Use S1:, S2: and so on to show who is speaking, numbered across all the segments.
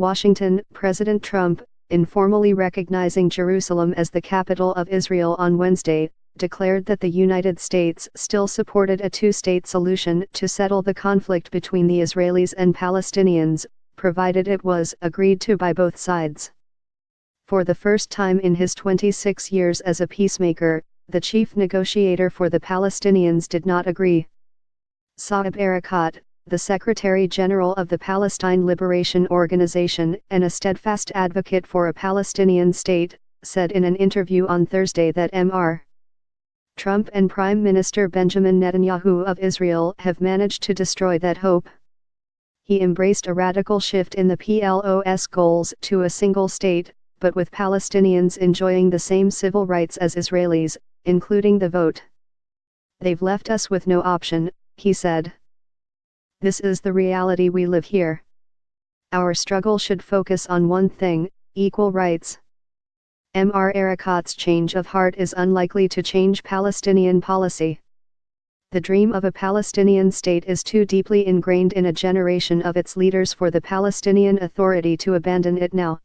S1: Washington, President Trump, informally recognizing Jerusalem as the capital of Israel on Wednesday, declared that the United States still supported a two-state solution to settle the conflict between the Israelis and Palestinians, provided it was agreed to by both sides. For the first time in his 26 years as a peacemaker, the chief negotiator for the Palestinians did not agree. Saeb Erekat, the Secretary General of the Palestine Liberation Organization and a steadfast advocate for a Palestinian state, said in an interview on Thursday that Mr. Trump and Prime Minister Benjamin Netanyahu of Israel have managed to destroy that hope. He embraced a radical shift in the PLO's goals to a single state, but with Palestinians enjoying the same civil rights as Israelis, including the vote. "They've left us with no option," he said. "This is the reality we live here. Our struggle should focus on one thing, equal rights." Mr. Erekat's change of heart is unlikely to change Palestinian policy. The dream of a Palestinian state is too deeply ingrained in a generation of its leaders for the Palestinian Authority to abandon it now.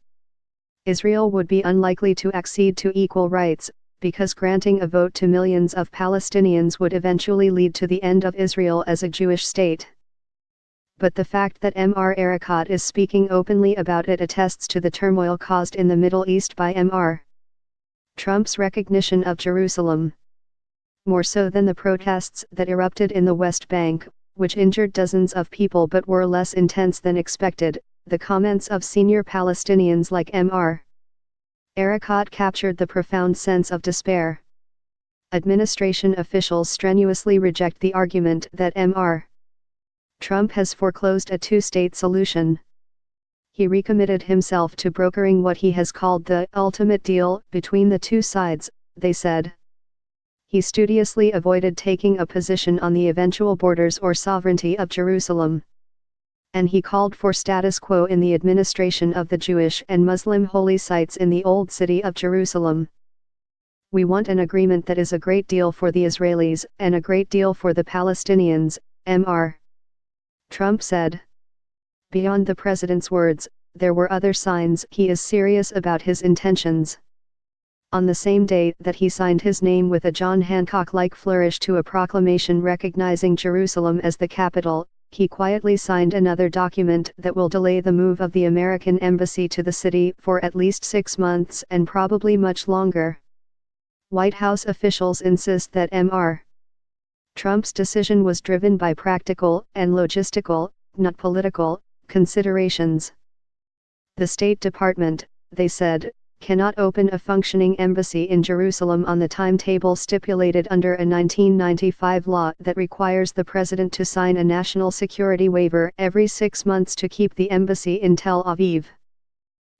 S1: Israel would be unlikely to accede to equal rights, because granting a vote to millions of Palestinians would eventually lead to the end of Israel as a Jewish state. But the fact that Mr. Erekat is speaking openly about it attests to the turmoil caused in the Middle East by Mr. Trump's recognition of Jerusalem. More so than the protests that erupted in the West Bank, which injured dozens of people but were less intense than expected, the comments of senior Palestinians like Mr. Erekat captured the profound sense of despair. Administration officials strenuously reject the argument that Mr. Trump has foreclosed a two-state solution. He recommitted himself to brokering what he has called the ultimate deal between the two sides, they said. He studiously avoided taking a position on the eventual borders or sovereignty of Jerusalem. And he called for status quo in the administration of the Jewish and Muslim holy sites in the Old City of Jerusalem. "We want an agreement that is a great deal for the Israelis and a great deal for the Palestinians," Mr. Trump said. Beyond the president's words, there were other signs he is serious about his intentions. On the same day that he signed his name with a John Hancock-like flourish to a proclamation recognizing Jerusalem as the capital, he quietly signed another document that will delay the move of the American embassy to the city for at least 6 months and probably much longer. White House officials insist that Mr. Trump's decision was driven by practical and logistical, not political, considerations. The State Department, they said, cannot open a functioning embassy in Jerusalem on the timetable stipulated under a 1995 law that requires the president to sign a national security waiver every 6 months to keep the embassy in Tel Aviv.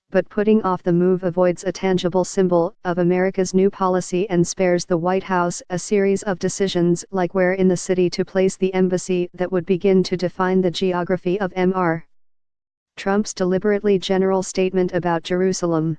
S1: But putting off the move avoids a tangible symbol of America's new policy and spares the White House a series of decisions like where in the city to place the embassy that would begin to define the geography of Mr. Trump's deliberately general statement about Jerusalem.